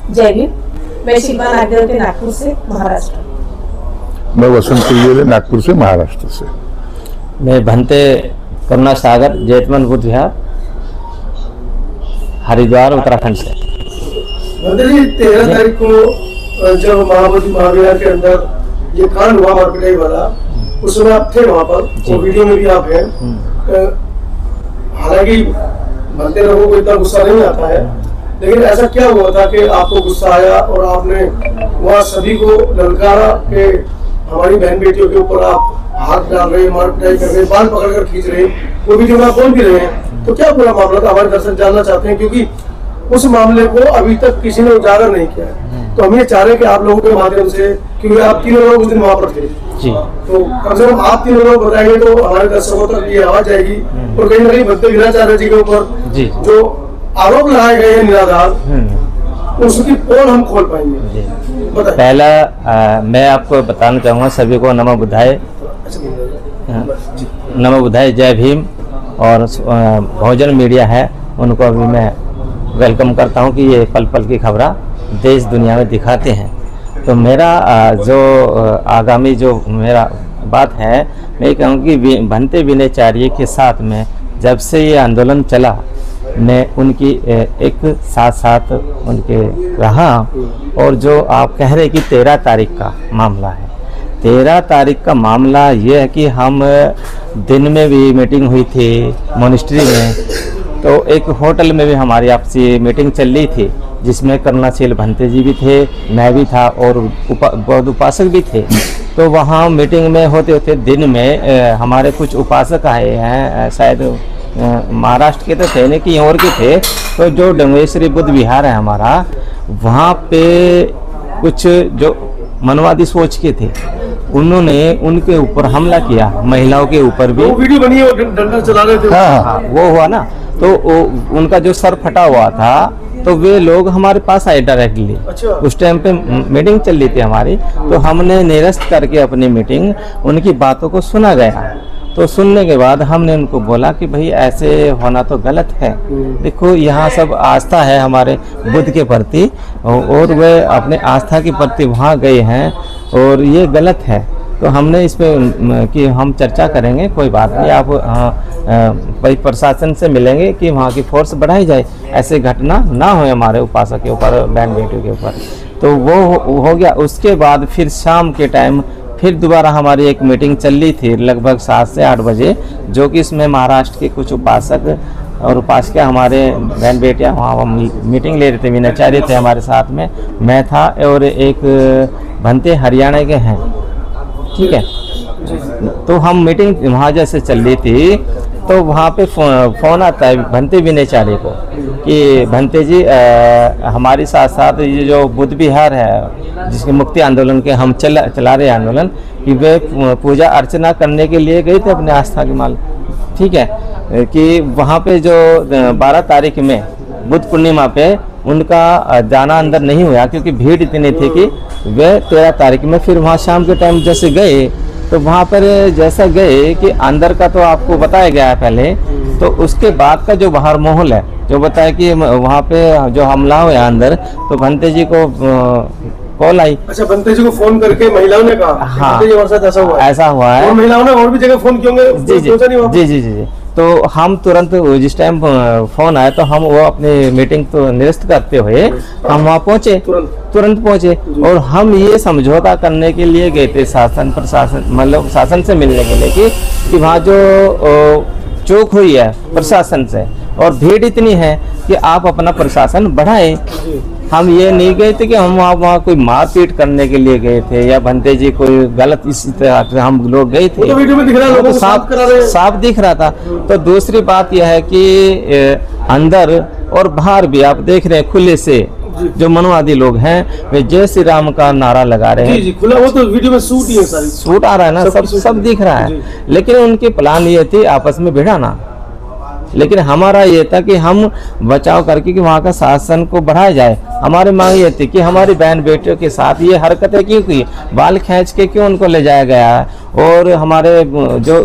जय भीम। मैं शिल्पा नागदेवते नागपुर से, महाराष्ट्र। मैं वसंत तिलगेले नागपुर से, महाराष्ट्र से। मैं भंते करुणा सागर जेठमन बुद्ध विहार हरिद्वार उत्तराखंड से। भंते जी 13 तारीख को जब महाबोधि महाविहार के अंदर ये कांड हुआ मारपिटाई वाला, उस समय आप थे वहाँ पर, वो वीडियो में भी आप हैं। हालांकि भंते लोगों को इतना गुस्सा नहीं आता है, लेकिन ऐसा क्या हुआ था कि आपको गुस्सा आया और आपने वहाँ सभी को ललकारा कि हमारी बहन बेटियों के ऊपर आप हाथ डाल रहे, मारपिटाई कर रहे, बाल पकड़कर खींच रहे, वो वीडियो में आप बोल भी रहे हैं। तो क्या पूरा मामला था, हमारे दर्शक जानना चाहते हैं, क्योंकि उस मामले को अभी तक किसी ने उजागर नहीं किया है। तो हम ये चाह रहे हैं कि आप लोगों के माध्यम से, क्योंकि आप तीनों लोग उस दिन वहाँ पर थे जी, तो कम से कम आप तीनों लोग बताएंगे तो हमारे दर्शकों तक ये आवाज जाएगी। और कहीं ना कहीं भंते वीराचार्य जी के ऊपर जो आरोप लगाए गए हैं निराधार, उसकी पोल हम खोल पाएंगे। पहला मैं आपको बताना चाहूँगा सभी को नमो बुद्धाय, नमो बुद्धाय, जय भीम। और बहुजन मीडिया है उनको अभी मैं वेलकम करता हूँ कि ये पल पल की खबरें देश दुनिया में दिखाते हैं। तो मेरा जो आगामी जो मेरा बात है, मैं कहूँ कि भंते विनयाचार्य के साथ में जब से ये आंदोलन चला, मैं उनकी एक साथ साथ उनके रहा। और जो आप कह रहे कि 13 तारीख का मामला है, 13 तारीख का मामला ये है कि हम दिन में भी मीटिंग हुई थी मॉनेस्ट्री में, तो एक होटल में भी हमारी आपसी मीटिंग चल रही थी, जिसमें करुणाशील भंते जी भी थे, मैं भी था और बौद्ध उपासक भी थे। तो वहाँ मीटिंग में होते होते दिन में हमारे कुछ उपासक आए हैं, शायद महाराष्ट्र के तो थे नहीं कि और के थे। तो जो डंगेश्वरी बुद्ध विहार है हमारा, वहाँ पे कुछ जो मनवादी सोच के थे, उन्होंने उनके ऊपर हमला किया, महिलाओं के ऊपर भी। वो वीडियो बनी है, डंडा चला रहे थे। हाँ, वो हुआ ना। तो उनका जो सर फटा हुआ था, तो वे लोग हमारे पास आए डायरेक्टली। अच्छा। उस टाइम पे मीटिंग चल रही थी हमारी, तो हमने निरस्त करके अपनी मीटिंग, उनकी बातों को सुना गया। तो सुनने के बाद हमने उनको बोला कि भाई ऐसे होना तो गलत है। देखो यहाँ सब आस्था है हमारे बुद्ध के प्रति, और वे अपने आस्था के प्रति वहाँ गए हैं, और ये गलत है। तो हमने इस पे कि हम चर्चा करेंगे, कोई बात नहीं, आप भाई प्रशासन से मिलेंगे कि वहाँ की फोर्स बढ़ाई जाए, ऐसे घटना ना हो हमारे उपासक के ऊपर, बहन बेटियों के ऊपर। तो वो हो गया। उसके बाद फिर शाम के टाइम फिर दोबारा हमारी एक मीटिंग चल रही थी लगभग 7 से 8 बजे, जो कि इसमें महाराष्ट्र के कुछ उपासक और उपासिका हमारे बहन बेटियाँ वहाँ मीटिंग ले रहे थे, विनयाचार्य थे हमारे साथ में, मैं था और एक भंते हरियाणा के हैं, ठीक है। तो हम मीटिंग वहाँ जैसे चल रही थी, तो वहाँ पे फोन आता है भंते विनयाचार्य को कि भंते जी हमारे साथ साथ ये जो बुद्ध विहार है, जिसके मुक्ति आंदोलन के हम चला रहे आंदोलन, कि वे पूजा अर्चना करने के लिए गए थे अपने आस्था के माल, ठीक है। कि वहाँ पे जो 12 तारीख में बुद्ध पूर्णिमा पे उनका जाना अंदर नहीं हुआ, क्योंकि भीड़ इतनी थी कि वे 13 तारीख में फिर वहाँ शाम के टाइम जैसे गए, तो वहाँ पर जैसा गए कि अंदर का तो आपको बताया गया है पहले, तो उसके बाद का जो बाहर माहौल है, जो बताया कि वहाँ पे जो हमला हुआ अंदर, तो भंते जी को कॉल आई। अच्छा, भंते जी को फोन करके महिलाओं ने कहा? हाँ, ऐसा हुआ है। और महिलाओं ने और भी जगह फोन किए होंगे? जी। तो हम तुरंत जिस टाइम फोन आया, तो हम वो अपनी मीटिंग तो निरस्त करते हुए हम वहाँ पहुँचे, तुरंत पहुँचे। और हम ये समझौता करने के लिए गए थे शासन प्रशासन, मतलब शासन से मिलने के लिए कि वहाँ जो चूक हुई है प्रशासन से, और भीड़ इतनी है कि आप अपना प्रशासन बढ़ाएं। हम ये नहीं गए थे कि हम वहाँ कोई मारपीट करने के लिए गए थे, या भंते जी कोई गलत इसी तरह से हम लोग गए थे। तो वीडियो में दिख रहा है, लोगों को साफ दिख रहा था। तो दूसरी बात यह है कि अंदर और बाहर भी आप देख रहे हैं खुले से जो मनवादी लोग हैं, वे जय श्री राम का नारा लगा रहे हैं। जी, खुला, वो तो वीडियो में शूट ही है, सारी शूट आ रहा है ना, सब दिख रहा है। लेकिन उनकी प्लान ये थी आपस में भिड़ाना, लेकिन हमारा ये था कि हम बचाव करके कि वहाँ का शासन को बढ़ाया जाए। हमारी मांग ये थी कि हमारी बहन बेटियों के साथ ये हरकतें क्यों की, बाल खींच के क्यों उनको ले जाया गया, और हमारे जो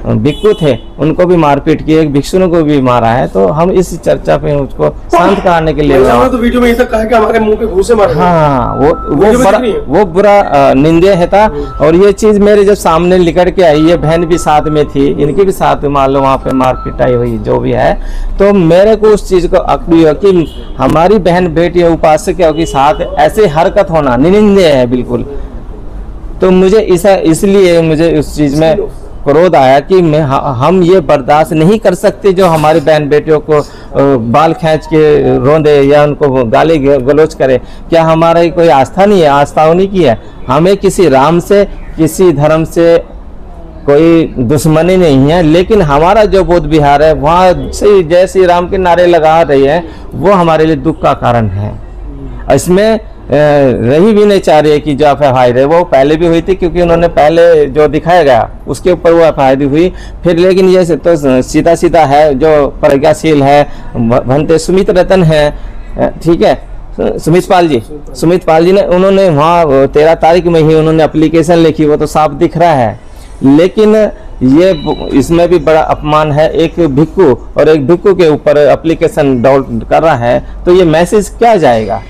भिक्षु थे उनको भी मारपीट की, एक भिक्षु को भी मारा है। तो हम इस चर्चा पे उसको शांत कराने के लिए तो वीडियो में तक कहा कि हमारे मुंह पे घूंसे मारे। हाँ, वो बुरा निंदे है था। और ये चीज मेरे जब सामने निकल के आई, ये बहन भी साथ में थी, इनकी भी साथ में मान लो वहाँ पे मार पिटाई हुई जो भी है, तो मेरे को उस चीज को अकड़ी हो कि हमारी बहन बेटी उपासक के साथ ऐसे हरकत होना निंदनीय है बिल्कुल। तो मुझे इसलिए मुझे उस चीज में क्रोध आया कि हम ये बर्दाश्त नहीं कर सकते जो हमारी बहन बेटियों को बाल खींच के रोंदे या उनको गाली गलौज करे। क्या हमारा कोई आस्था नहीं है? आस्था उन्हीं की है। हमें किसी राम से, किसी धर्म से कोई दुश्मनी नहीं है, लेकिन हमारा जो बौद्ध विहार है वहाँ से जय श्री राम के नारे लगा रही है, वो हमारे लिए दुख का कारण है। इसमें रही भी नहीं चाह रही है कि जो एफआईआर है वो पहले भी हुई थी, क्योंकि उन्होंने पहले जो दिखाया गया उसके ऊपर वो एफआईआर हुई फिर। लेकिन ये तो सीधा सीधा है, जो प्रज्ञाशील है भंते सुमित रतन है, ठीक है, सुमित पाल जी ने उन्होंने वहाँ 13 तारीख में ही उन्होंने एप्लीकेशन लिखी, वो तो साफ दिख रहा है। लेकिन ये इसमें भी बड़ा अपमान है, एक भिक्षु और एक भिक्षु के ऊपर एप्लीकेशन डाउनलोड कर रहा है, तो ये मैसेज क्या जाएगा?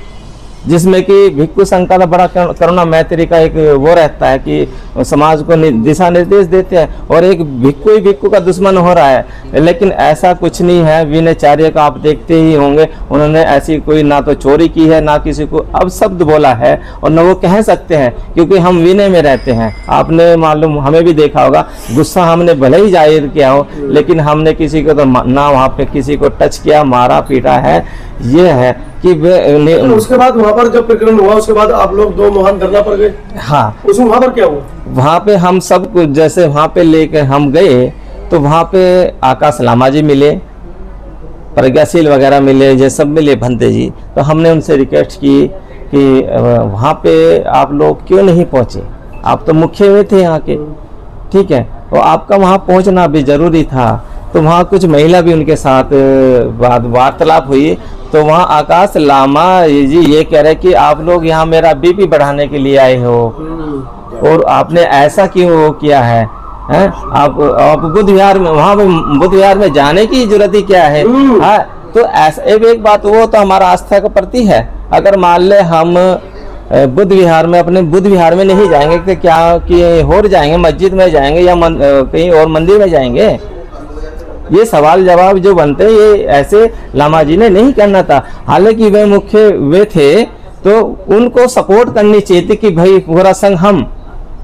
जिसमें कि भिक्षु संघ का बड़ा करुणा मैत्री का एक वो रहता है कि समाज को दिशा निर्देश देते हैं, और एक भिक्षु ही भिक्षु का दुश्मन हो रहा है। लेकिन ऐसा कुछ नहीं है। विनयचार्य का आप देखते ही होंगे, उन्होंने ऐसी कोई ना तो चोरी की है, ना किसी को अब शब्द बोला है, और न वो कह सकते हैं, क्योंकि हम विनय में रहते हैं। आपने मालूम हमें भी देखा होगा, गुस्सा हमने भले ही जाहिर किया हो, लेकिन हमने किसी को तो ना वहाँ पे किसी को टच किया, मारा पीटा है। ये है कि उसके बाद वहाँ पर जब प्रकरण हुआ उसके बाद आप लोग 2 महान धरना पर गए। हाँ, उसमें वहाँ पर क्या हुआ? वहाँ पे हम सब कुछ जैसे वहाँ पे लेके हम गए, तो वहाँ पे आकाश लामा जी मिले, प्रज्ञाशील वगैरह मिले, ये सब मिले भंते जी। तो हमने उनसे रिक्वेस्ट की कि वहाँ पे आप लोग क्यों नहीं पहुँचे, आप तो मुख्य हुए थे यहाँ के, ठीक है, तो आपका वहाँ पहुँचना भी जरूरी था। तो वहाँ कुछ महिला भी उनके साथ वार्तालाप हुई। तो वहाँ आकाश लामा जी ये कह रहे कि आप लोग यहाँ मेरा बीपी बढ़ाने के लिए आए हो, और आपने ऐसा क्यों किया है, हैं? आप बुद्ध विहार में, वहाँ पे बुद्ध विहार में जाने की जरूरत ही क्या है? हाँ, तो ऐसा एक बात, वो तो हमारा आस्था का प्रति है। अगर मान ले हम बुद्ध विहार में, अपने बुद्ध विहार में नहीं जाएंगे तो क्या कि और जाएंगे, मस्जिद में जाएंगे या कहीं और मंदिर में जाएंगे? ये सवाल जवाब जो बनते हैं, ये ऐसे लामा जी ने नहीं करना था। हालांकि वे मुख्य वे थे, तो उनको सपोर्ट करनी चाहिए थी कि भाई पूरा संघ हम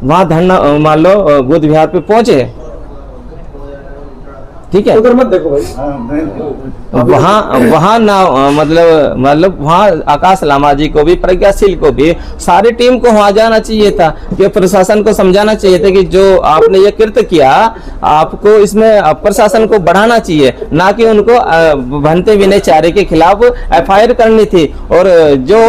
वहाँ धरना मान लो बुद्ध विहार पे पहुंचे, ठीक है। उधर मत देखो भाई, वहाँ ना मतलब वहाँ आकाश लामा जी को भी, प्रज्ञाशील को भी, सारी टीम को वहाँ जाना चाहिए था, कि प्रशासन को समझाना चाहिए था कि जो आपने ये कृत्य किया, आपको इसमें प्रशासन को बढ़ाना चाहिए, ना कि उनको भंते विनयचार्य के खिलाफ एफआईआर करनी थी। और जो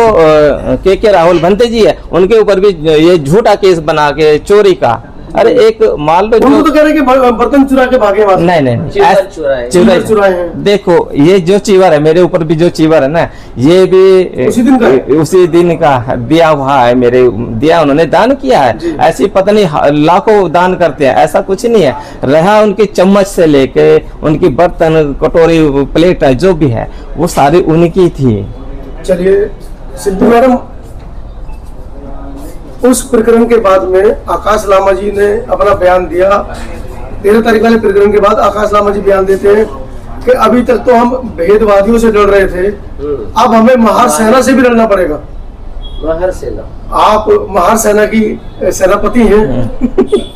के राहुल भंते जी है, उनके ऊपर भी ये झूठा केस बना के चोरी का। अरे एक मान लो जो तो कह रहे कि बर्तन चुरा के भागे, नहीं चिवर चुराए हैं। देखो ये जो चीवर है, मेरे ऊपर भी जो चीवर है ना, ये भी उसी दिन का दिया हुआ है, मेरे दिया, उन्होंने दान किया है। ऐसी पता नहीं लाखों दान करते हैं, ऐसा कुछ नहीं है। रहा उनकी चम्मच से लेके उनकी बर्तन, कटोरी, प्लेट जो भी है, वो सारी उनकी थी। चलिए सिद्धू मैडम, उस प्रकरण के बाद में आकाश लामा जी ने अपना बयान दिया। 13 तारीख वाले प्रकरण के बाद आकाश लामा जी बयान देते हैं कि अभी तक तो हम भेदवादियों से लड़ रहे थे, अब हमें महार सेना से भी लड़ना पड़ेगा। महार सेना, आप महार सेना की सेनापति हैं।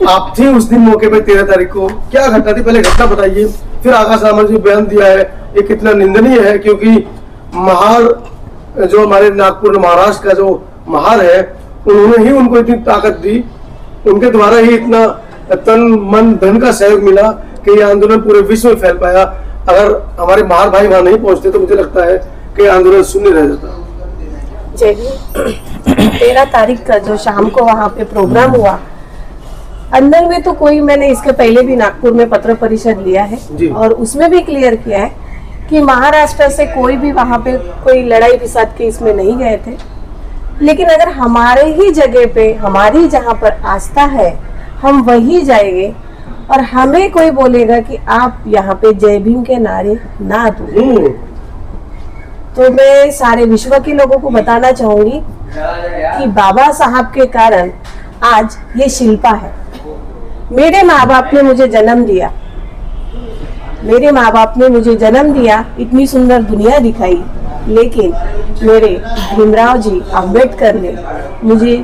आप थे उस दिन मौके पे 13 तारीख को, क्या घटना थी, पहले घटना बताइए, फिर आकाश लामा जी बयान दिया है। ये कितना निंदनीय है, क्योंकि महार जो हमारे नागपुर महाराष्ट्र का जो महार है, उन्होंने ही उनको इतनी ताकत दी, उनके द्वारा ही इतना तन मन धन का सहयोग मिला कि ये आंदोलन पूरे विश्व में फैल पाया। अगर हमारे महार भाई वहां नहीं पहुंचते तो मुझे लगता है कि आंदोलन शून्य रह जाता। 13 तारीख का जो शाम को वहाँ पे प्रोग्राम हुआ, अंदर में तो कोई, मैंने इसके पहले भी नागपुर में पत्र परिषद लिया है और उसमें भी क्लियर किया है कि महाराष्ट्र से कोई भी वहाँ पे कोई लड़ाई विसाद के इसमें नहीं गए थे। लेकिन अगर हमारे ही जगह पे, हमारी जहाँ पर आस्था है, हम वही जाएंगे और हमें कोई बोलेगा कि आप यहाँ पे जय भीम के नारे ना दो, तो मैं सारे विश्व के लोगों को बताना चाहूंगी कि बाबा साहब के कारण आज ये शिल्पा है। मेरे माँ बाप ने मुझे जन्म दिया, मेरे माँ बाप ने मुझे जन्म दिया, इतनी सुंदर दुनिया दिखाई, लेकिन मेरे भीमराव जी अंबेडकर ने मुझे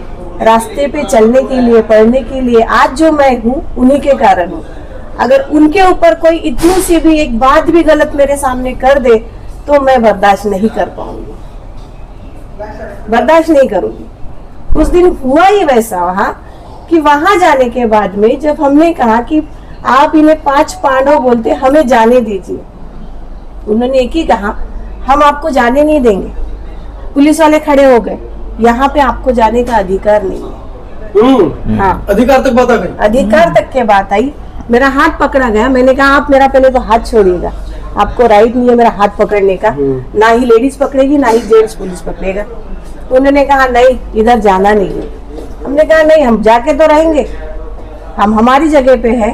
रास्ते पे चलने के लिए, पढ़ने के लिए आज जो मैं हूँ उन्हीं के कारण हूँ। अगर उनके ऊपर कोई इतनी सी भी एक बात भी गलत मेरे सामने कर दे तो मैं बर्दाश्त नहीं कर पाऊंगी, बर्दाश्त नहीं करूंगी। उस दिन हुआ ही वैसा वहाँ कि वहां जाने के बाद में जब हमने कहा कि आप इन्हें 5 पांडव बोलते, हमें जाने दीजिए, उन्होंने एक ही कहा, हम आपको जाने नहीं देंगे। पुलिस वाले खड़े हो गए, यहाँ पे आपको जाने का अधिकार नहीं है। हाँ, अधिकार तक बात आ गई, अधिकार तक के बात आई। मेरा हाथ पकड़ा गया, मैंने कहा आप मेरा पहले तो हाथ छोड़िएगा, आपको राइट नहीं है मेरा हाथ पकड़ने का, ना ही लेडीज पकड़ेगी ना ही जेंट्स पुलिस पकड़ेगा। उन्होंने कहा नहीं, इधर जाना नहीं है। हमने कहा नहीं, हम जाके तो रहेंगे, हम हमारी जगह पे है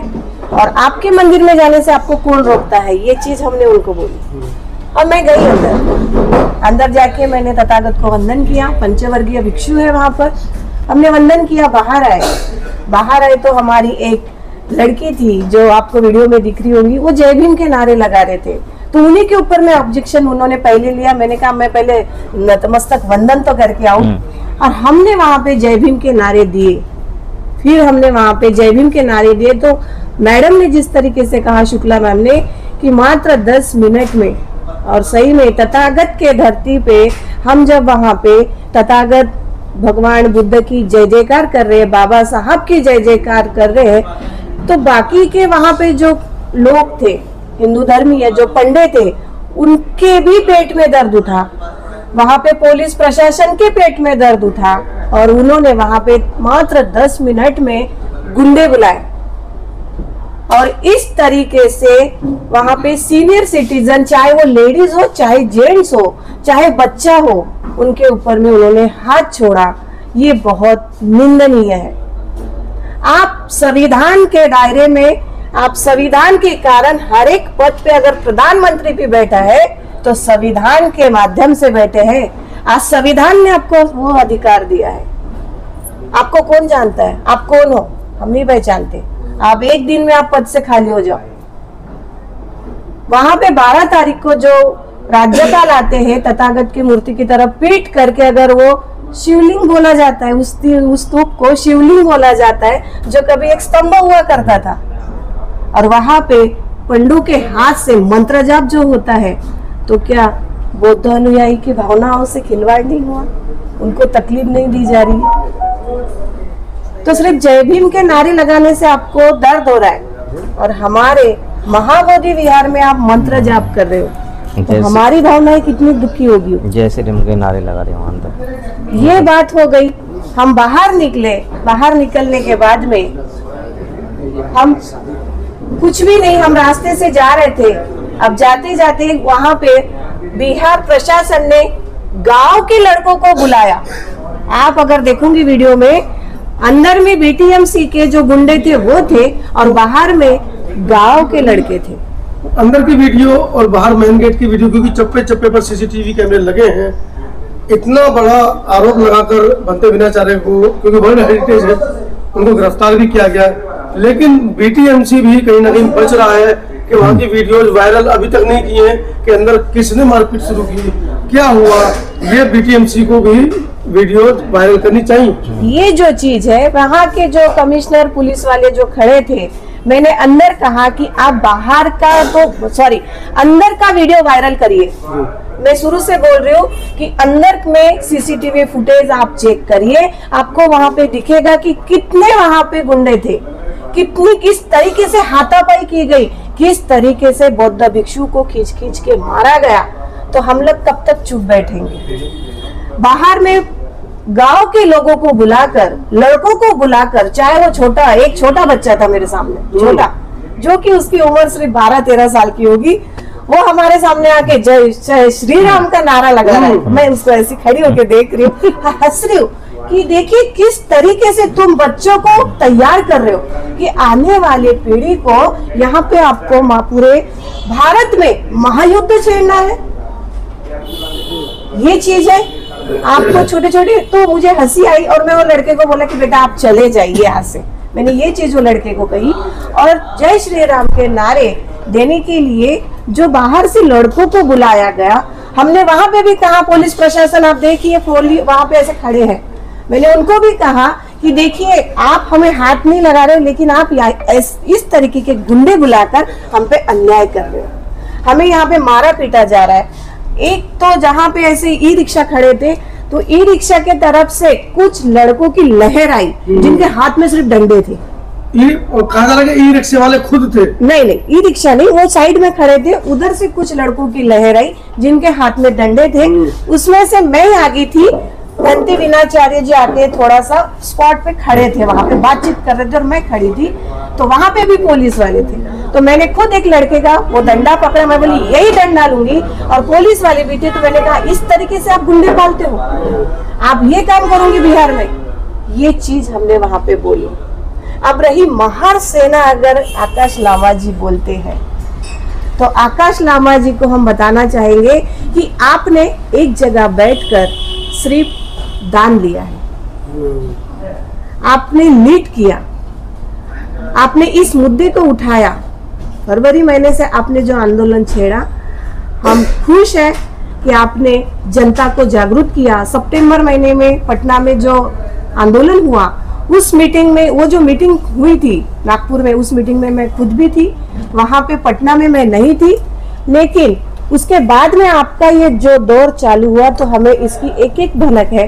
और आपके मंदिर में जाने से आपको कौन रोकता है, ये चीज हमने उनको बोली। और मैं गई अंदर जाके मैंने तथागत को वंदन किया, पंचवर्गीय भिक्षु है वहां पर, हमने वंदन किया, बाहर आए तो हमारी एक लड़की थी जो आपको वीडियो में दिख रही होंगी, वो जय भीम के नारे लगा रहे थे, तो उन्हीं के ऊपर में ऑब्जेक्शन उन्होंने पहले लिया। मैंने कहा मैं पहले नतमस्तक वंदन तो करके आऊं, और हमने वहां पे जय भीम के नारे दिए। फिर हमने वहां पे जय भीम के नारे दिए तो मैडम ने जिस तरीके से कहा, शुक्ला मैम ने, कि मात्र 10 मिनट में, और सही में तथागत के धरती पे हम जब वहां पे तथागत भगवान बुद्ध की जय जयकार कर रहे हैं, बाबा साहब की जय जयकार कर रहे हैं, तो बाकी के वहां पे जो लोग थे, हिंदू धर्मीय जो पंडे थे, उनके भी पेट में दर्द उठा, वहां पे पुलिस प्रशासन के पेट में दर्द उठा, और उन्होंने वहां पे मात्र 10 मिनट में गुंडे बुलाए। और इस तरीके से वहां पे सीनियर सिटीजन, चाहे वो लेडीज हो, चाहे जेंट्स हो, चाहे बच्चा हो, उनके ऊपर में उन्होंने हाथ छोड़ा। ये बहुत निंदनीय है। आप संविधान के दायरे में, आप संविधान के कारण हर एक पद पे अगर प्रधानमंत्री भी बैठा है तो संविधान के माध्यम से बैठे हैं। आज संविधान ने आपको वो अधिकार दिया है। आपको कौन जानता है, आप कौन हो, हम नहीं पहचानते। आप एक दिन में आप पद से खाली हो जाओ। वहां पे 12 तारीख को जो राज्यपाल आते हैं, तथागत की मूर्ति की तरफ पीट करके अगर वो शिवलिंग बोला जाता है, उस स्तूप को शिवलिंग बोला जाता है, जो कभी एक स्तंभ हुआ करता था, और वहां पे पंडू के हाथ से मंत्र जाप जो होता है, तो क्या बौद्ध अनुयायी की भावनाओं से खिलवाड़ नहीं हुआ? उनको तकलीफ नहीं दी जा रही है? तो सिर्फ जय भीम के नारे लगाने से आपको दर्द हो रहा है, और हमारे महाबोधि विहार में आप मंत्र जाप कर रहे हो, तो हमारी भावनाएं कितनी दुखी होगी। जय श्री राम के नारे लगा रहे हो अंदर। ये बात हो गई। हम बाहर निकले, बाहर निकलने के बाद में हम कुछ भी नहीं, हम रास्ते से जा रहे थे। अब जाते जाते वहां पे बिहार प्रशासन ने गांव के लड़कों को बुलाया। आप अगर देखोगे वीडियो में, अंदर में बीटीएमसी के जो गुंडे थे वो थे, और बाहर में गांव के लड़के थे। अंदर की वीडियो और बाहर मेन गेट की वीडियो, क्योंकि चप्पे चप्पे पर सीसीटीवी कैमरे लगे हैं, इतना बड़ा आरोप लगाकर बनते विनाचार्य को, क्योंकि वर्ल्ड हेरिटेज है, उनको गिरफ्तार भी किया गया है। लेकिन बीटीएमसी भी कहीं ना कहीं बच रहा है कि वहाँ की वीडियोज वायरल अभी तक नहीं की है कि अंदर किसने मारपीट शुरू की, क्या हुआ, ये बीटीएमसी को भी वीडियो वायरल करनी चाहिए। ये जो चीज है, वहाँ के जो कमिश्नर पुलिस वाले जो खड़े थे, मैंने अंदर कहा कि आप बाहर का तो अंदर का वीडियो वायरल करिए। मैं शुरू से बोल रही हूँ कि अंदर में सीसीटीवी फुटेज आप चेक करिए, आपको वहां पे दिखेगा कि कितने वहां पे गुंडे थे, किस तरीके से हाथापाई की गई, किस तरीके से बौद्ध भिक्षु को खींच खींच के मारा गया। तो हम लोग कब तक चुप बैठेंगे? बाहर में गांव के लोगों को बुलाकर, लड़कों को बुलाकर, चाहे वो छोटा, एक छोटा बच्चा था मेरे सामने, छोटा, जो कि उसकी उम्र सिर्फ 12-13 साल की होगी, वो हमारे सामने आके जय श्री राम का नारा लगा रहा है। मैं उसको ऐसी खड़ी होकर देख रही हूँ, हंस रही हूँ कि देखिए किस तरीके से तुम बच्चों को तैयार कर रहे हो। कि आने वाले पीढ़ी को यहाँ पे आपको पूरे भारत में महायुद्ध छेड़ना है। ये चीज है आपको छोटे छोटे। तो मुझे हंसी आई और मैं वो लड़के को बोला कि बेटा आप चले जाइए यहाँ से। मैंने ये चीज वो लड़के को कही। और जय श्री राम के नारे देने के लिए जो बाहर से लड़कों को बुलाया गया, हमने वहां पे भी कहा पुलिस प्रशासन आप देखिए वहां पे ऐसे खड़े हैं, मैंने उनको भी कहा कि देखिए आप हमें हाथ नहीं लगा रहे हो, लेकिन आप इस तरीके के गुंडे बुलाकर हम पे अन्याय कर रहे हो, हमें यहाँ पे मारा पीटा जा रहा है। एक तो जहाँ पे ऐसे ई रिक्शा खड़े थे तो ई रिक्शा के तरफ से कुछ लड़कों की लहर आई जिनके हाथ में सिर्फ डंडे थे। कहा जा रहा है ई रिक्शा वाले खुद थे? नहीं, ई रिक्शा नहीं, वो साइड में खड़े थे। उधर से कुछ लड़कों की लहर आई जिनके हाथ में डंडे थे। उसमें से मैं आ गई थी, बंटी विनाचार्य जी आके थोड़ा सा स्पॉट पे खड़े थे, वहां पे बातचीत कर रहे थे और मैं खड़ी थी, तो वहां पे भी पुलिस वाले थे। तो मैंने खुद एक लड़के का वो डंडा पकड़ा, मैं बोली यही डंडा लूंगी, और पुलिस वाले भी थे। तो मैंने कहा इस तरीके से आप गुंडे पालते हो, आप ये काम करोगे बिहार में? ये चीज हमने वहां पे बोली। अब रही महार सेना, अगर आकाश लामा जी बोलते हैं तो आकाश लामा जी को हम बताना चाहेंगे कि आपने एक जगह बैठकर सिर्फ दान लिया है, आपने लीड किया, आपने इस मुद्दे को उठाया। फरवरी महीने से आपने जो आंदोलन छेड़ा, हम खुश हैं कि आपने जनता को जागरूक किया। सितंबर महीने में पटना में जो आंदोलन हुआ, उस मीटिंग में, वो जो मीटिंग हुई थी नागपुर में, उस मीटिंग में मैं खुद भी थी। वहां पे पटना में मैं नहीं थी, लेकिन उसके बाद में आपका ये जो दौर चालू हुआ तो हमें इसकी एक एक भनक है।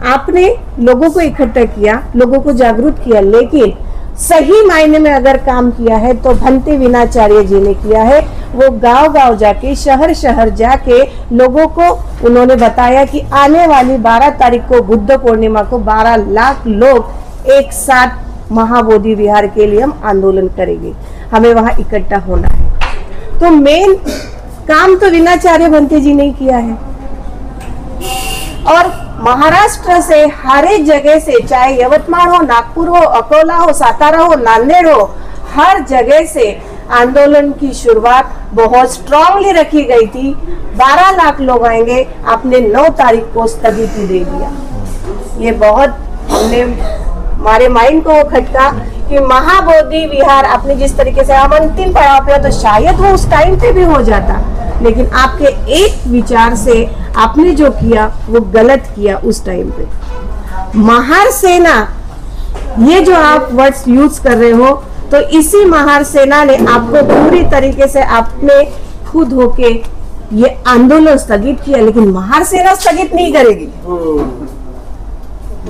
आपने लोगों को इकट्ठा किया, लोगों को जागरूक किया, लेकिन सही मायने में अगर काम किया है तो भंते विनाचार्य जी ने किया है। वो गांव गांव जाके, शहर शहर जाके लोगों को उन्होंने बताया कि आने वाली 12 तारीख को बुद्ध पूर्णिमा को 12 लाख लोग एक साथ महाबोधि विहार के लिए हम आंदोलन करेंगे, हमें वहां इकट्ठा होना है। तो मेन काम तो विनाचार्य भंते जी ने किया है। और महाराष्ट्र से हर एक जगह से, चाहे यवतमाल हो, नागपुर हो, अकोला हो, सातारा हो, नांदेड़ हो, हर जगह से आंदोलन की शुरुआत बहुत स्ट्रांगली रखी गई थी। 12 लाख लोग आएंगे, आपने 9 तारीख को स्थगिति दे दिया। ये बहुत हमने हमारे माइंड को खटका कि महाबोधि विहार आपने जिस तरीके से हम अंतिम पड़ाव पे, तो शायद वो उस टाइम पे भी हो जाता, लेकिन आपके एक विचार से आपने जो किया वो गलत किया उस टाइम पे। महार सेना, ये जो आप वर्ड्स यूज कर रहे हो, तो इसी महार सेना ने आपको पूरी तरीके से आपने खुद होके ये आंदोलन स्थगित किया, लेकिन महार सेना स्थगित नहीं करेगी।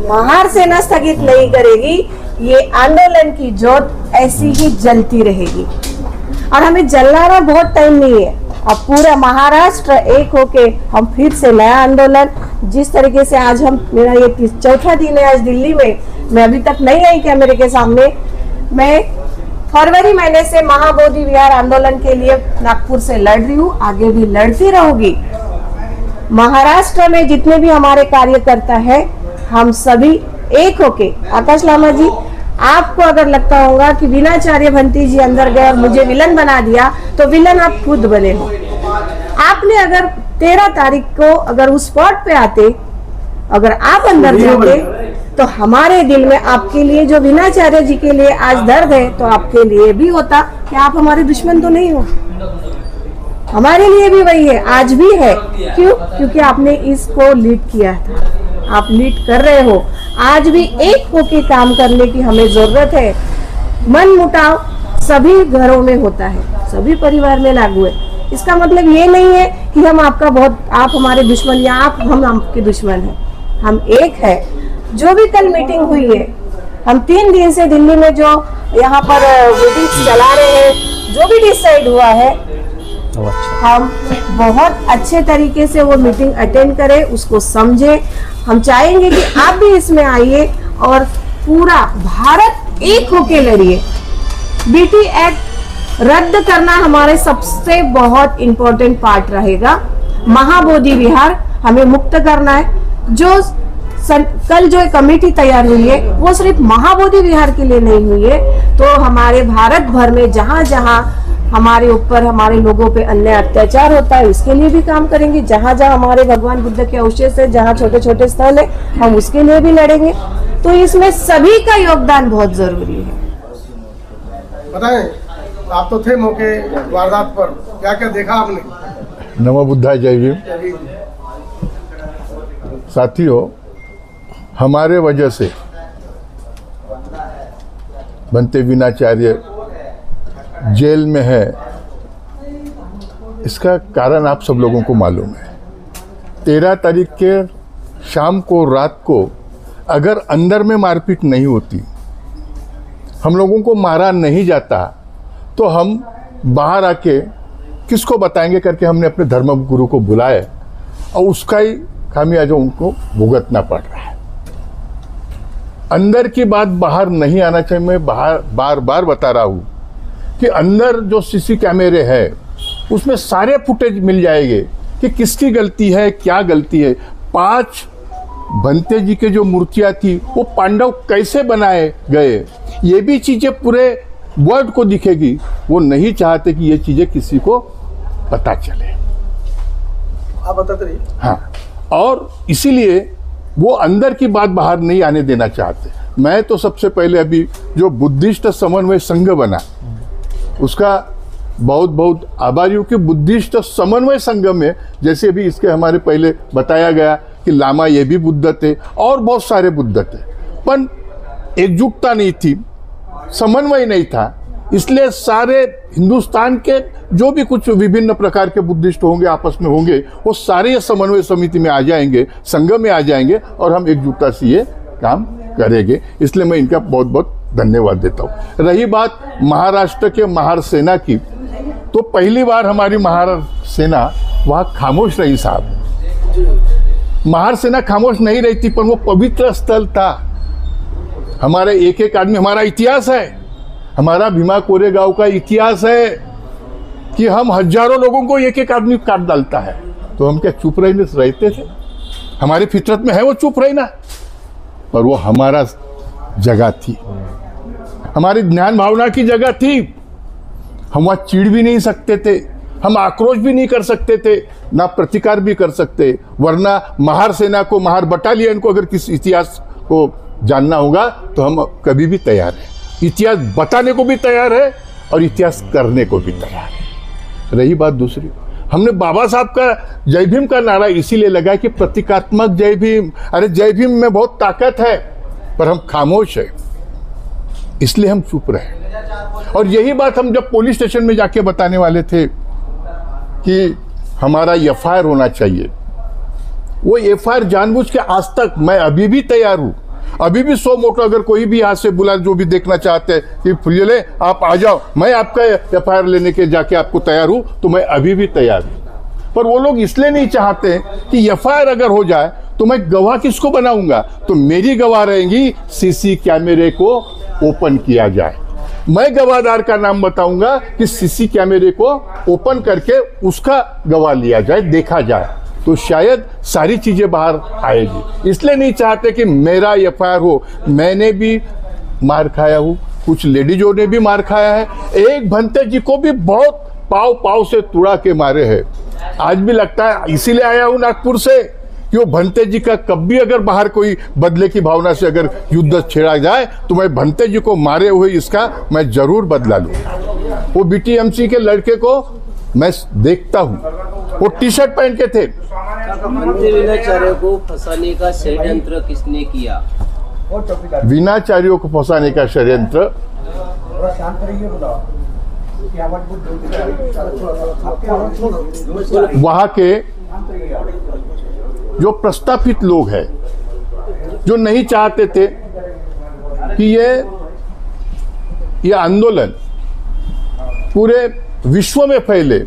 महार सेना स्थगित नहीं करेगी, ये आंदोलन की जोत ऐसी ही जलती रहेगी। और हमें जलाना बहुत टाइम नहीं है, अब पूरा महाराष्ट्र एक होके हम फिर से नया आंदोलन, जिस तरीके से आज हम, मेरा ये 4था दिन है आज दिल्ली में, मैं अभी तक नहीं आई कैमरे के सामने। मैं फरवरी महीने से महाबोधि विहार आंदोलन के लिए नागपुर से लड़ रही हूँ, आगे भी लड़ती रहूंगी। महाराष्ट्र में जितने भी हमारे कार्यकर्ता है, हम सभी एक होके, आकाश लामा जी, आपको अगर लगता होगा कि विनाचार्य भंती जी अंदर गए और मुझे विलन बना दिया, तो विलन आप खुद बने हो। आपने अगर 13 तारीख को अगर उस स्पॉट पे आते, अगर आप अंदर जाते, तो हमारे दिल में आपके लिए जो विनाचार्य जी के लिए आज दर्द है, तो आपके लिए भी होता कि आप हमारे दुश्मन तो नहीं हो। हमारे लिए भी वही है, आज भी है। क्यों? क्योंकि आपने इसको लीड किया था, आप लीड कर रहे हो। आज भी एक होके काम करने की हमें जरूरत है। मन मुटाव सभी घरों में होता है, सभी परिवार में लागू है। इसका मतलब ये नहीं है कि हम आपका बहुत, आप हमारे दुश्मन या हम आपके दुश्मन हैं। हम एक है। जो भी कल मीटिंग हुई है, हम 3 दिन से दिल्ली में जो यहाँ पर मीटिंग चला रहे हैं, जो भी डिसाइड हुआ है, हम बहुत अच्छे तरीके से वो मीटिंग अटेंड करें, उसको समझे। हम चाहेंगे कि आप भी इसमें आइए और पूरा भारत एक होके लड़िए। बीटी एक्ट रद्द करना हमारे सबसे बहुत इम्पोर्टेंट पार्ट रहेगा। महाबोधि विहार हमें मुक्त करना है। जो कल जो कमेटी तैयार हुई है वो सिर्फ महाबोधि विहार के लिए नहीं हुई है, तो हमारे भारत भर में जहाँ जहाँ हमारे ऊपर, हमारे लोगों पे अन्य अत्याचार होता है उसके लिए भी काम करेंगे। जहाँ जहाँ हमारे भगवान बुद्ध के अवशेष है, जहाँ छोटे छोटे स्थल है, हम उसके लिए भी लड़ेंगे। तो इसमें सभी का योगदान बहुत जरूरी है। बताएं, आप तो थे मौके वारदात पर, क्या क्या देखा आपने? नमो बुद्धाय, जय भीम। साथियों, हमारे वजह से बनते विनाचार्य जेल में है, इसका कारण आप सब लोगों को मालूम है। 13 तारीख के शाम को, रात को अगर अंदर में मारपीट नहीं होती, हम लोगों को मारा नहीं जाता, तो हम बाहर आके किसको बताएंगे करके हमने अपने धर्म गुरु को बुलाया और उसका ही खामियाजा उनको भुगतना पड़ रहा है। अंदर की बात बाहर नहीं आना चाहिए। मैं बार बार बता रहा हूँ कि अंदर जो सीसी कैमरे है उसमें सारे फुटेज मिल जाएंगे कि किसकी गलती है, क्या गलती है। 5 भंते जी के जो मूर्तियाँ थी वो पांडव कैसे बनाए गए, ये भी चीज़ें पूरे वर्ल्ड को दिखेगी। वो नहीं चाहते कि ये चीज़ें किसी को पता चले। आप बताते रहिए। हाँ, और इसीलिए वो अंदर की बात बाहर नहीं आने देना चाहते। मैं तो सबसे पहले अभी जो बुद्धिस्ट समन्वय संघ बना उसका बहुत बहुत आभारी हूँ कि बुद्धिस्ट समन्वय संघ में, जैसे भी इसके हमारे पहले बताया गया कि लामा ये भी बुद्ध थे और बहुत सारे बुद्ध थे, पर एकजुटता नहीं थी, समन्वय नहीं था। इसलिए सारे हिंदुस्तान के जो भी कुछ विभिन्न प्रकार के बुद्धिस्ट होंगे, आपस में होंगे, वो सारे समन्वय समिति में आ जाएंगे, संघ में आ जाएंगे और हम एकजुटता से ये काम करेंगे। इसलिए मैं इनका बहुत बहुत धन्यवाद देता हूँ। रही बात महाराष्ट्र के महार सेना की, तो पहली बार हमारी महार सेना वहाँ खामोश रही साहब। महार सेना खामोश नहीं रहती, पर वो पवित्र स्थल था। हमारे एक एक आदमी, हमारा इतिहास है, हमारा भीमा कोरेगांव का इतिहास है कि हम हजारों लोगों को एक एक आदमी काट डालता है, तो हम क्या चुप रहते थे? हमारी फितरत में है वो चुप रहना, पर वो हमारा जगह थी, हमारी ज्ञान भावना की जगह थी। हम वहाँ चिढ़ भी नहीं सकते थे, हम आक्रोश भी नहीं कर सकते थे, ना प्रतिकार भी कर सकते। वरना महार सेना को, महार बटालियन को अगर किस इतिहास को जानना होगा तो हम कभी भी तैयार हैं। इतिहास बताने को भी तैयार है और इतिहास करने को भी तैयार है। रही बात दूसरी, हमने बाबा साहब का जय भीम का नारा इसीलिए लगाया कि प्रतीकात्मक जय भीम। अरे जय भीम में बहुत ताकत है, पर हम खामोश है, इसलिए हम चुप रहे। और यही बात हम जब पुलिस स्टेशन में जाके बताने वाले थे कि हमारा एफआईआर होना चाहिए, वो एफआईआर जानबूझ के आज तक, मैं अभी भी तैयार हूँ, अभी भी 100 मोटो अगर कोई भी यहाँ से बुला, जो भी देखना चाहते हैं कि फुले आप आ जाओ, मैं आपका एफआईआर लेने के जाके आपको तैयार हूँ, तो मैं अभी भी तैयार हूँ। पर वो लोग इसलिए नहीं चाहते कि एफआईआर अगर हो जाए तो मैं गवाह किसको बनाऊंगा, तो मेरी गवाह रहेंगी सीसी कैमरे को ओपन किया जाए। मैं गवाहदार का नाम बताऊंगा कि सीसी कैमरे को ओपन करके उसका गवाह लिया जाए, देखा जाए, तो शायद सारी चीजें बाहर आएगी। इसलिए नहीं चाहते कि मेरा एफआईआर हो। मैंने भी मार खाया हूँ, कुछ लेडीजों ने भी मार खाया है। एक भंते जी को भी बहुत पाव पाव से तुड़ा के मारे हैं। आज भी लगता है, इसीलिए आया हूँ नागपुर से, कि वो भंते जी का कभी अगर बाहर कोई बदले की भावना से अगर युद्ध छेड़ा जाए तो मैं भंते जी को मारे हुए इसका मैं जरूर बदला लूँ। वो बीटीएमसी के लड़के को मैं देखता हूँ, वो टी शर्ट पहन के थे। भंते विनाचार्य को फंसाने का षड्यंत्र किसने किया? विनाचार्यों को फंसाने का षड्यंत्र वहां के जो प्रस्थापित लोग हैं, जो नहीं चाहते थे कि ये आंदोलन पूरे विश्व में फैले,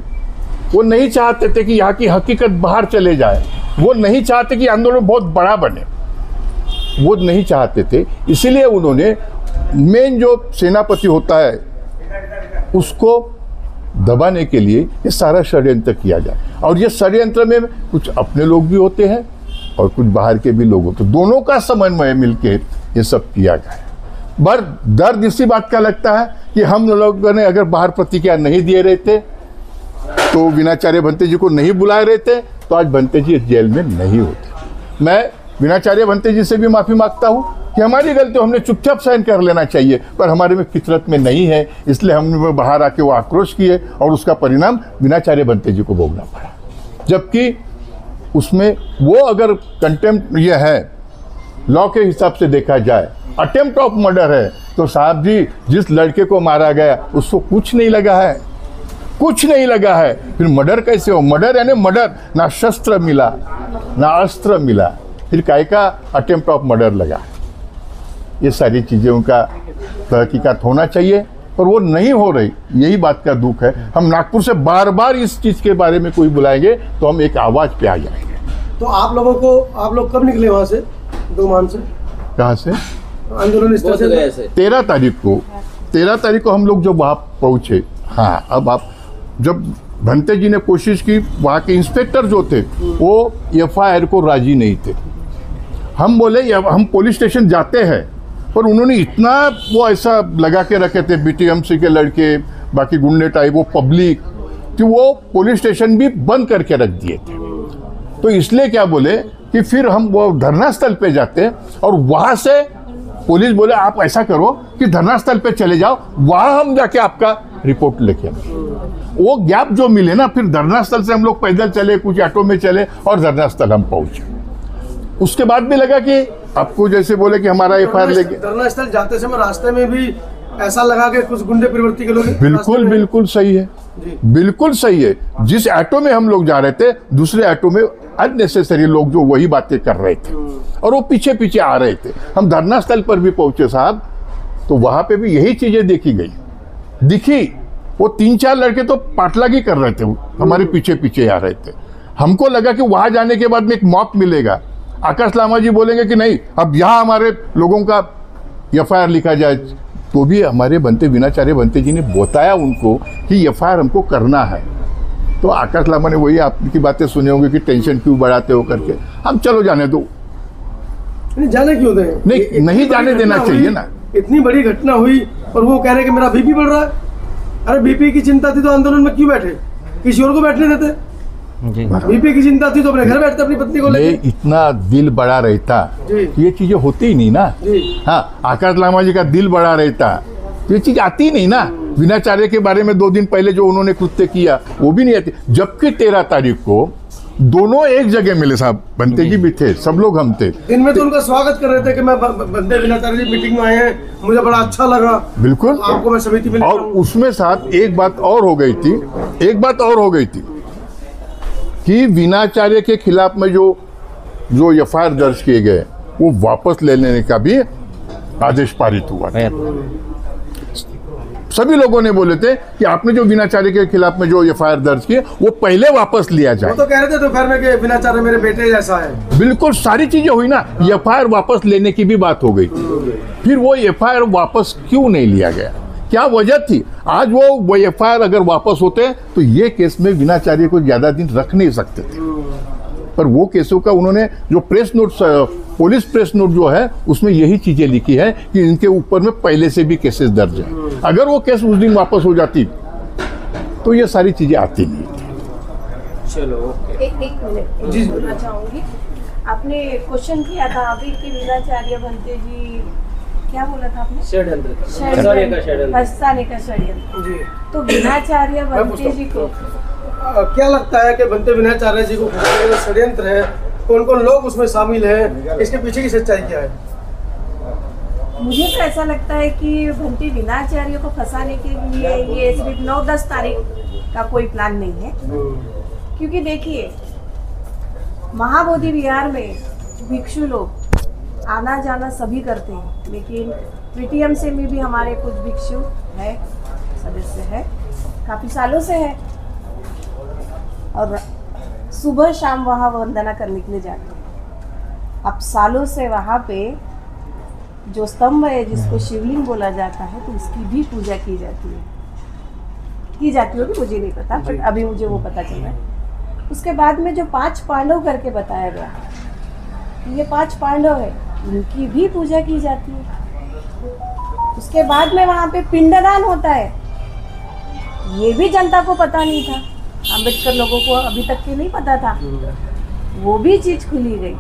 वो नहीं चाहते थे कि यहाँ की हकीकत बाहर चले जाए, वो नहीं चाहते कि आंदोलन बहुत बड़ा बने, वो नहीं चाहते थे। इसीलिए उन्होंने मेन जो सेनापति होता है उसको दबाने के लिए ये सारा षड्यंत्र किया जाए। और ये षड्यंत्र में कुछ अपने लोग भी होते हैं और कुछ बाहर के भी लोग हो, तो दोनों का समन्वय मिलके ये सब किया गया है। पर दर्द इसी बात का लगता है कि हम लोगों ने अगर बाहर प्रतिक्रिया नहीं दिए रहते, तो वीणाचार्य भंते जी को नहीं बुलाए रहते, तो आज भंते जी जेल में नहीं होते। मैं वीणाचार्य भंते जी से भी माफ़ी मांगता हूँ कि हमारी गलती हमने चुपचाप सहन कर लेना चाहिए, पर हमारे में फितरत में नहीं है, इसलिए हमने बाहर आके वो आक्रोश किए और उसका परिणाम वीणाचार्य भंते जी को भोगना पड़ा। जबकि उसमें वो अगर कंटेम्प्ट ये है, लॉ के हिसाब से देखा जाए, अटेम्प्ट ऑफ मर्डर है, तो साहब जी जिस लड़के को मारा गया उसको कुछ नहीं लगा है, कुछ नहीं लगा है, फिर मर्डर कैसे हो? मर्डर यानी मर्डर, ना शस्त्र मिला ना अस्त्र मिला, फिर काय का अटेम्प्ट ऑफ मर्डर लगा। ये सारी चीज़ों का तहकीकात होना चाहिए, पर वो नहीं हो रही, यही बात का दुख है। हम नागपुर से बार बार इस चीज़ के बारे में कोई बुलाएंगे तो हम एक आवाज़ पे आ जाएंगे। तो आप लोग कब निकले वहाँ से, दोमान से? कहाँ से? आंदोलन स्थल से 13 तारीख को हम लोग जब वहाँ पहुँचे। हाँ, अब आप जब भंते जी ने कोशिश की, वहाँ के इंस्पेक्टर जो थे वो FIR को राजी नहीं थे। हम बोले हम पुलिस स्टेशन जाते हैं, पर उन्होंने इतना वो ऐसा लगा के रखे थे, BTMC के लड़के, बाकी गुंडे टाइप, वो पब्लिक, कि वो पुलिस स्टेशन भी बंद करके रख दिए थे। तो इसलिए क्या बोले कि फिर हम वो धरना स्थल पे जाते हैं, और वहाँ से पुलिस बोले आप ऐसा करो कि धरना स्थल पे चले जाओ, वहाँ हम जाके आपका रिपोर्ट लेके आएंगे। वो गैप जो मिले ना, फिर धरना स्थल से हम लोग पैदल चले, कुछ ऑटो में चले और धरना स्थल हम पहुंचे। उसके बाद भी लगा कि आपको जैसे बोले कि हमारा FIR लेके धरना स्थल जाते समय रास्ते में भी ऐसा लगा कि कुछ गुंडे प्रवृत्ति के लोग बिल्कुल सही है, बिल्कुल सही है। जिस ऑटो में हम लोग जा रहे थे, दूसरे ऑटो में अननेसेसरी लोग जो वही बातें कर रहे थे और वो पीछे पीछे आ रहे थे। हम धरना स्थल पर भी पहुंचे साहब, तो वहां पे भी यही चीजें दिखी। वो 3-4 लड़के तो पाटलागी कर रहे थे, हमारे पीछे पीछे आ रहे थे। हमको लगा कि वहां जाने के बाद में एक मौत मिलेगा, आकाश लामा जी बोलेंगे कि नहीं अब यहाँ हमारे लोगों का FIR लिखा जाए, तो भी हमारे वीणाचार्य भंते जी ने बताया उनको कि FIR हमको करना है। तो आकाश लामा ने वही आपकी बातें सुने होंगे कि टेंशन क्यों बढ़ाते हो करके, हम चलो जाने दो। जाने क्यों दें? नहीं जाने देना चाहिए ना। इतनी बड़ी घटना हुई और वो कह रहे कि मेरा BP बढ़ रहा है। अरे BP की चिंता थी तो आंदोलन में क्यों बैठे? किसी और को बैठने देते? BP की चिंता थी तो अपने घर बैठते अपनी पत्नी को लेके। इतना दिल बड़ा रहता ये चीजें होती ही नहीं ना। हाँ, आकाश लामा जी का दिल बड़ा रहता, ये चीज आती ही नहीं ना। वीणाचार्य के बारे में 2 दिन पहले जो उन्होंने कृत्य किया वो भी नहीं आती। जबकि 13 तारीख को दोनों एक जगह मिले साहब, भंते जी भी थे, सब लोग हम थे। दिन में तो उनका स्वागत कर रहे थे कि मैं भंते वीणाचार्य जी मीटिंग में आए हैं, मुझे बड़ा अच्छा लगा। बिल्कुल, आपको मैं समिति में, और उसमें साथ एक बात और हो गई थी कि वीणाचार्य के खिलाफ में जो FIR दर्ज किए गए वो वापस ले लेने का भी आदेश पारित हुआ। सभी लोगों ने बोले थे कि आपने जो वीणाचार्य के खिलाफ में जो FIR दर्ज किए वो पहले वापस लिया जाए। वो तो कह रहे थे दोपहर में कि वीणाचार्य मेरे बेटे जैसा है। बिल्कुल, सारी चीजें हुई ना, FIR वापस लेने की भी बात हो गई। फिर वो FIR वापस क्यों नहीं लिया गया, क्या वजह थी? आज वो FIR अगर वापस होते तो ये केस में वीणाचार्य को ज्यादा दिन रख नहीं सकते थे, पर वो केसों का उन्होंने जो press note, police press note जो है उसमें यही चीजें लिखी है कि इनके ऊपर में पहले से भी केसेस दर्ज है। अगर वो केस उस दिन वापस हो जाती तो ये सारी चीजें आती नहीं थी। चलो एक मिनट जी बोलना चाहूंगी। आपने क्वेश्चन किया था अभी कि वीणाचार्य भंते जी, क्या बोला था आपने? फंसाने का षड्यंत्र। तो वीणाचार्य भंते जी को क्या लगता है कि भंते वीणाचार्य जी को फंसाने का षड्यंत्र है? कौन कौन लोग उसमें शामिल हैं? इसके पीछे की सच्चाई क्या है? मुझे तो ऐसा लगता है कि भंते वीणाचार्य को फंसाने के लिए ये सिर्फ 9-10 तारीख का कोई प्लान नहीं है। क्योंकि देखिए, महाबोधि विहार में भिक्षु लोग आना जाना सभी करते हैं, लेकिन PTMC में भी हमारे कुछ भिक्षु है, सदस्य है, काफ़ी सालों से है, और सुबह शाम वहाँ वंदना करने के लिए जाते हैं। अब सालों से वहाँ पे जो स्तंभ है जिसको शिवलिंग बोला जाता है, तो उसकी भी पूजा की जाती होगी, मुझे नहीं पता, पर अभी मुझे वो पता चल रहा है। उसके बाद में जो 5 पांडव करके बताया गया, कि ये 5 पांडव है, इनकी भी पूजा की जाती है। उसके बाद में वहाँ पे पिंडदान होता है, ये भी जनता को पता नहीं था, अम्बेडकर लोगों को अभी तक के नहीं पता था, वो भी चीज खुली गई।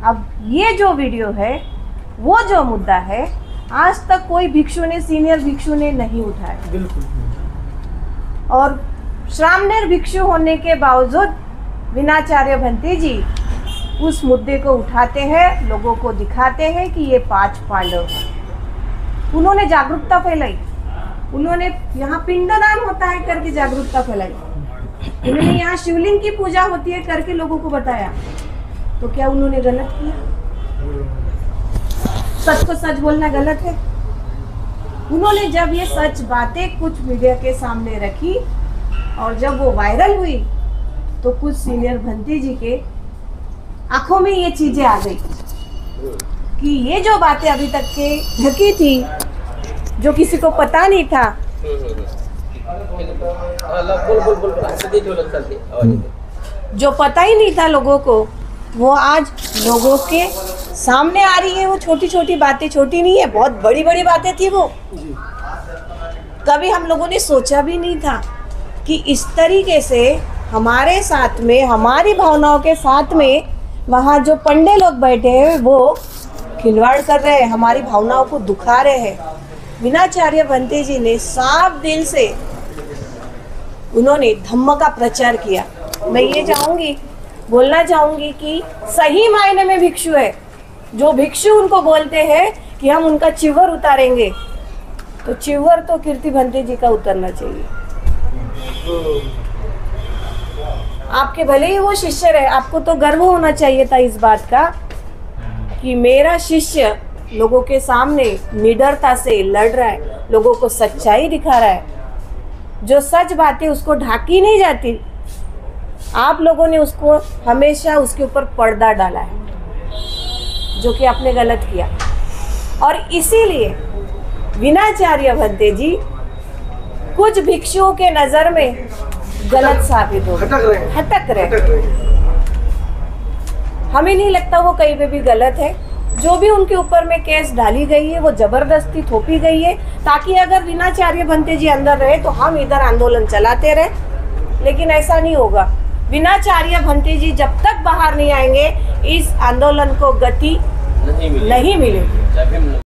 अब ये जो वीडियो है, वो जो मुद्दा है, आज तक कोई भिक्षु ने, सीनियर भिक्षु ने नहीं उठाया। बिल्कुल। और श्रामणेर भिक्षु होने के बावजूद विनाचार्य भंते जी उस मुद्दे को उठाते हैं, लोगों को दिखाते हैं कि ये 5 पांडव हैं। उन्होंने जागरूकता फैलाई, उन्होंने यहाँ पिंडदान होता है करके जागरूकता फैलाई, उन्होंने यहाँ शिवलिंग की पूजा होती है करके लोगों को बताया। तो क्या उन्होंने गलत किया? सच को सच बोलना गलत है? उन्होंने जब ये सच बातें कुछ मीडिया के सामने रखी और जब वो वायरल हुई, तो कुछ सीनियर भंते जी के आंखों में ये चीजें आ गई कि ये जो बातें अभी तक के ढकी थी, जो किसी को पता नहीं था, जो पता ही नहीं था लोगों को, वो आज लोगों के सामने आ रही है। वो छोटी छोटी बातें, छोटी नहीं है, बहुत बड़ी बड़ी बातें थी वो। कभी हम लोगों ने सोचा भी नहीं था कि इस तरीके से हमारे साथ में, हमारी भावनाओं के साथ में वहाँ जो पंडे लोग बैठे हैं वो खिलवाड़ कर रहे हैं, हमारी भावनाओं को दुखा रहे हैं। विनाचार्य भंते जी ने साफ दिल से उन्होंने धम्म का प्रचार किया। मैं ये बोलना चाहूँगी कि सही मायने में भिक्षु है। जो भिक्षु उनको बोलते हैं कि हम उनका चिवर उतारेंगे, तो चिवर तो कीर्ति भंते जी का उतरना चाहिए। आपके भले ही वो शिष्य रहे, आपको तो गर्व होना चाहिए था इस बात का कि मेरा शिष्य लोगों के सामने निडरता से लड़ रहा है, लोगों को सच्चाई दिखा रहा है। जो सच बातें उसको ढाकी नहीं जाती, आप लोगों ने उसको हमेशा उसके ऊपर पर्दा डाला है, जो कि आपने गलत किया। और इसीलिए विनाचार्य भंते जी कुछ भिक्षुओं के नजर में गलत साबित हो, हटक रहे। हमें नहीं लगता वो कहीं पे भी गलत है। जो भी उनके ऊपर में केस डाली गई है, वो जबरदस्ती थोपी गई है, ताकि अगर विनाचार्य भंते जी अंदर रहे तो हम इधर आंदोलन चलाते रहे। लेकिन ऐसा नहीं होगा। विनाचार्य भंते जी जब तक बाहर नहीं आएंगे, इस आंदोलन को गति नहीं मिलेगी।